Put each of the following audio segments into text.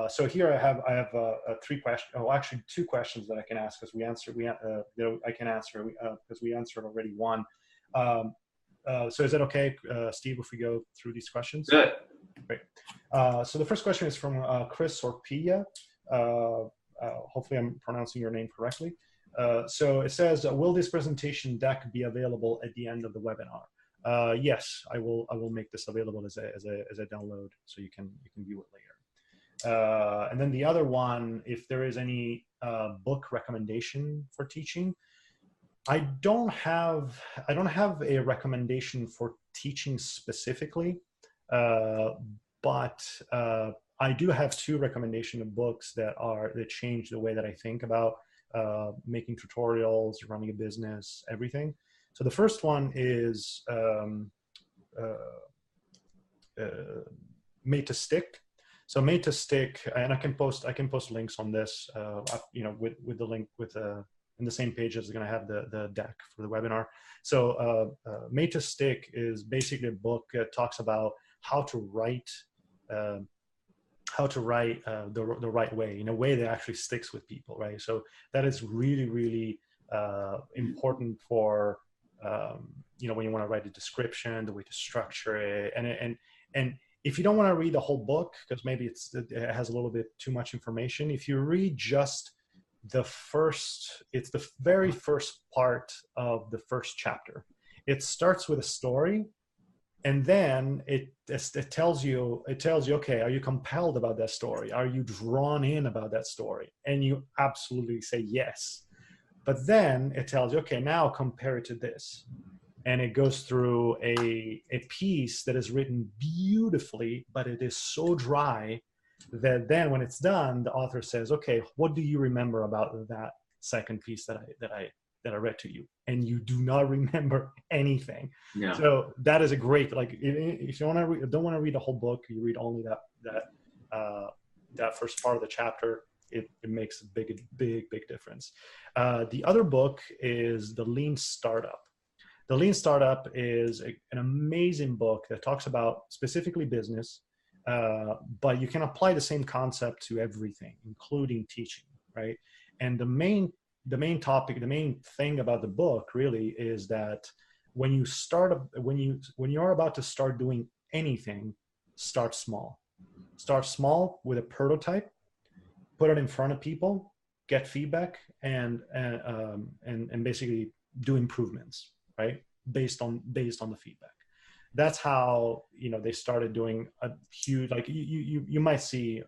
So here I have three questions. Oh, actually, two questions that I can ask because I can answer because we answered already one. So is it okay, Steve, if we go through these questions? Good. Great. So the first question is from Chris Orpilla. Hopefully I'm pronouncing your name correctly. So it says, will this presentation deck be available at the end of the webinar? Yes, I will make this available as a download so you can view it later. And then the other one, if there is any book recommendation for teaching, I don't have a recommendation for teaching specifically, but I do have two recommendation of books that change the way that I think about making tutorials, running a business, everything. So the first one is Made to Stick. So Made to Stick, and I can post links on this, with the link in the same page as going to have the deck for the webinar. So Made to Stick is basically a book that talks about how to write the right way, in a way that actually sticks with people, right? So that is really, really important for when you want to write a description, the way to structure it, and if you don't want to read the whole book because maybe it has a little bit too much information, if you read just it's the very first part of the first chapter. It starts with a story, and then it tells you, okay, are you compelled about that story? Are you drawn in about that story? And you absolutely say yes. But then it tells you, okay, now compare it to this. And it goes through a piece that is written beautifully, but it is so dry that then when it's done, the author says, okay, what do you remember about that second piece that I read to you? And you do not remember anything. Yeah. So that is a great, like, if you don't want to read the whole book, you read only that first part of the chapter. It makes a big difference. The other book is The Lean Startup. The Lean Startup is an amazing book that talks about specifically business, but you can apply the same concept to everything, including teaching, right? And the main thing about the book really is that when you're about to start doing anything, start small. Start small with a prototype, put it in front of people, get feedback, and basically do improvements, right? Based on the feedback. That's how they started doing a huge, like you might see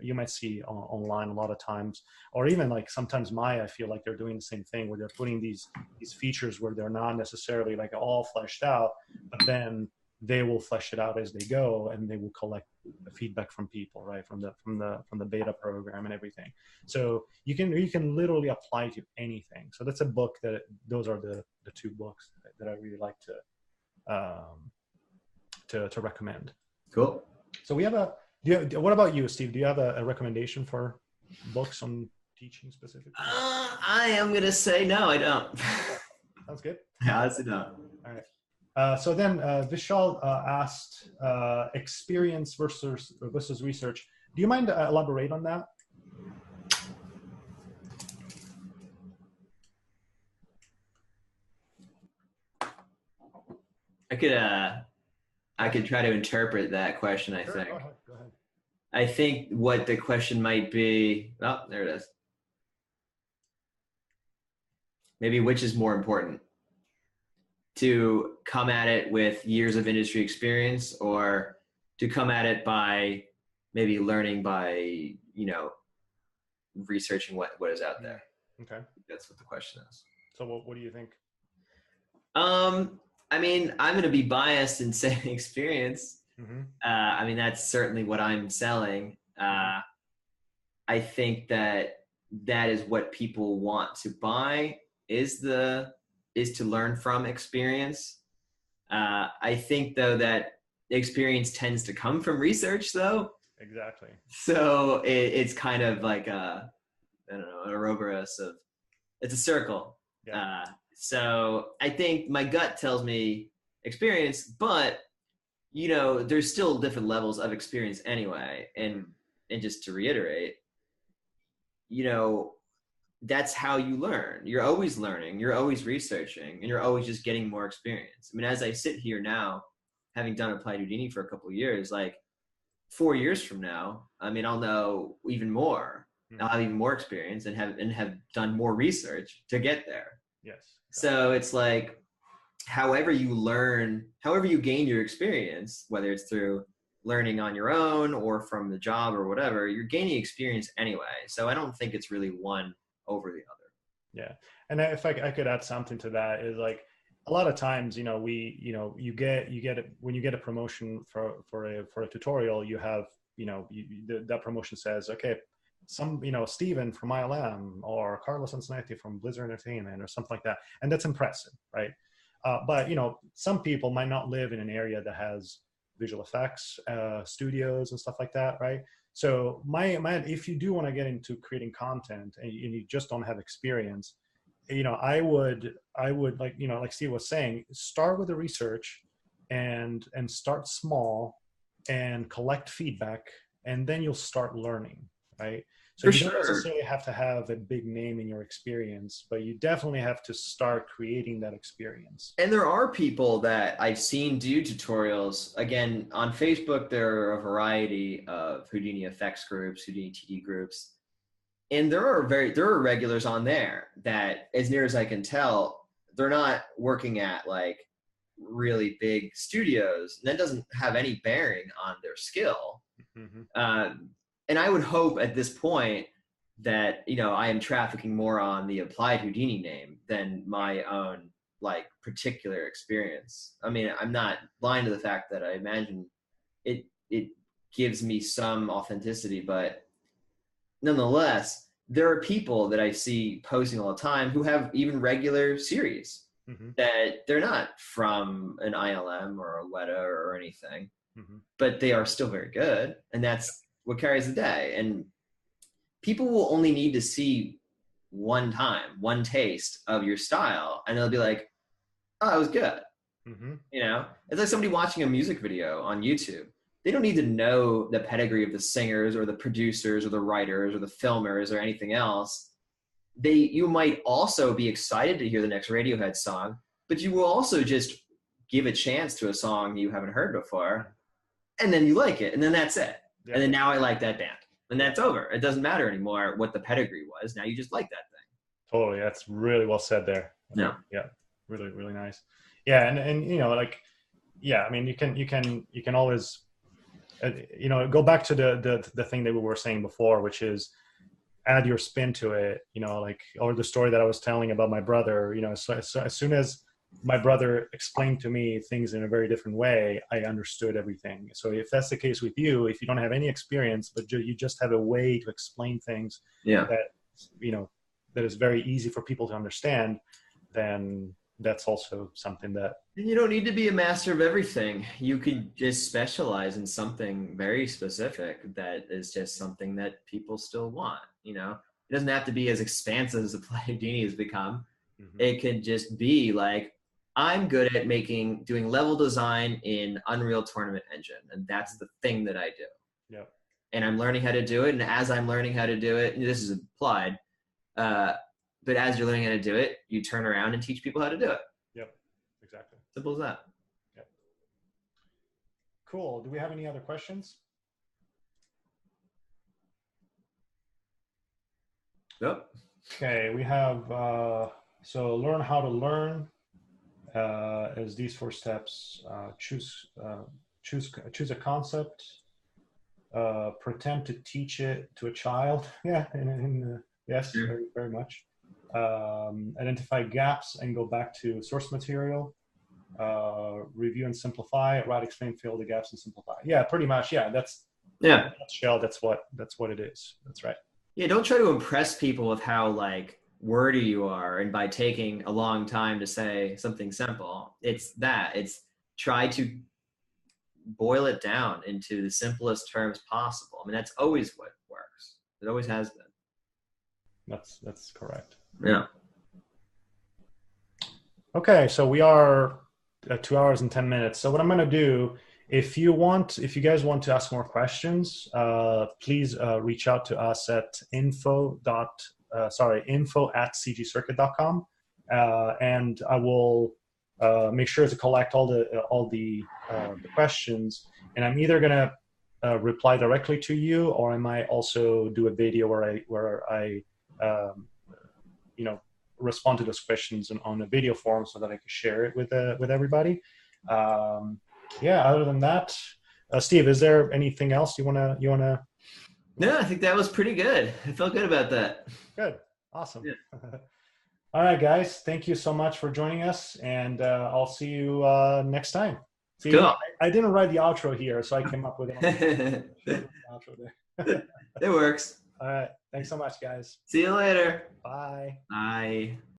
online a lot of times, or even like sometimes Maya, I feel like they're doing the same thing where they're putting these features where they're not necessarily like all fleshed out, but then they will flesh it out as they go, and they will collect the feedback from people, right, from the beta program and everything. So you can literally apply to anything. So that's a book those are the two books that I really like to recommend. Cool. So we have what about you, Steve? Do you have a recommendation for books on teaching specifically? I am gonna say no, I don't. Sounds good. Yeah, honestly, no. All right. So then Vishal asked experience versus research. Do you mind elaborate on that? I could try to interpret that question, I think. Go ahead. I think what the question might be, oh, there it is. Maybe which is more important? To come at it with years of industry experience, or to come at it by maybe learning by, researching what is out there. Okay. That's what the question is. So what do you think? I mean, I'm going to be biased in saying experience. Mm-hmm. I mean, that's certainly what I'm selling. I think that is what people want to buy is to learn from experience. I think though that experience tends to come from research though. Exactly. So it's kind of like an Ouroboros of, it's a circle. Yeah. So I think my gut tells me experience, but there's still different levels of experience anyway. And and just to reiterate, you know, that's how you learn. You're always learning, you're always researching, and you're always just getting more experience. I mean, as I sit here now, having done Applied Houdini for a couple of years, like 4 years from now, I mean, I'll know even more. I'll have even more experience and have done more research to get there. Yes. So it's like, however you learn, however you gain your experience, whether it's through learning on your own or from the job or whatever, you're gaining experience anyway. So I don't think it's really one over the other. Yeah. And if I could add something to that, is like, a lot of times, you know, you get when you get a promotion for a tutorial, you have, you know, that promotion says, okay, Steven from ILM or Carlos Antonetti from Blizzard Entertainment or something like that. And that's impressive, right? But, you know, some people might not live in an area that has visual effects studios and stuff like that, right? So if you do want to get into creating content and you just don't have experience, you know, I would like, you know, like Steve was saying, start with the research and start small and collect feedback, and then you'll start learning, right? So you don't necessarily have to have a big name in your experience, but you definitely have to start creating that experience. And there are people that I've seen do tutorials. Again, on Facebook, there are a variety of Houdini effects groups, Houdini TD groups. And there are regulars on there that, as near as I can tell, they're not working at like really big studios. And that doesn't have any bearing on their skill. Mm-hmm. And I would hope at this point that, you know, I am trafficking more on the Applied Houdini name than my own like particular experience. I mean, I'm not blind to the fact that I imagine it gives me some authenticity, but nonetheless, there are people that I see posting all the time who have even regular series that they're not from an ILM or a Weta or anything, but they are still very good. And that's what carries the day. And people will only need to see one taste of your style, and they'll be like, oh, it was good. You know, it's like somebody watching a music video on YouTube. They don't need to know the pedigree of the singers or the producers or the writers or the filmers or anything else. You might also be excited to hear the next Radiohead song, but you will also just give a chance to a song you haven't heard before, and then you like it, and then that's it. Yeah. And then now I like that band, and that's over. It doesn't matter anymore what the pedigree was. Now you just like that thing. Totally. That's really well said there. Yeah. Yeah. Really, really nice. Yeah. And you know, like, yeah, I mean, you can always, you know, go back to the thing that we were saying before, which is add your spin to it, you know, like, or the story that I was telling about my brother, you know, so as soon as my brother explained to me things in a very different way, I understood everything. So if that's the case with you, if you don't have any experience, but you just have a way to explain things that, you know, that is very easy for people to understand, then that's also something that... And you don't need to be a master of everything. You could just specialize in something very specific that is just something that people still want, you know? It doesn't have to be as expansive as Applied Houdini has become. It could just be like, I'm good at doing level design in Unreal Tournament Engine, and that's the thing that I do. Yep. And I'm learning how to do it, and as I'm learning how to do it, and this is applied, but as you're learning how to do it, you turn around and teach people how to do it. Yep, exactly. Simple as that. Yep. Cool. Do we have any other questions? Yep. Okay, we have, so learn how to learn as these 4 steps. Choose a concept, pretend to teach it to a child. Yeah, yes, very, very much. Identify gaps and go back to source material. Review and simplify. Write, explain, fill the gaps and simplify. Yeah, pretty much. Yeah, that's nutshell. That's what it is. That's right. Yeah, don't try to impress people with how like wordy you are, and by taking a long time to say something simple. It's try to boil it down into the simplest terms possible. I mean, that's always what works. It always has been. That's correct. Yeah. Okay, so we are at 2 hours and 10 minutes. So what I'm going to do if you guys want to ask more questions, please reach out to us at info@cgcircuit.com, and I will make sure to collect all the questions. And I'm either gonna reply directly to you, or I might also do a video where I respond to those questions on a video form so that I can share it with everybody. Yeah, other than that, Steve, is there anything else you wanna No, I think that was pretty good. I felt good about that. Good. Awesome. Yeah. All right, guys, thank you so much for joining us, and I'll see you next time. See, Cool. I didn't write the outro here, so I came up with an outro there. It works. All right, thanks so much, guys. See you later. Bye. Bye.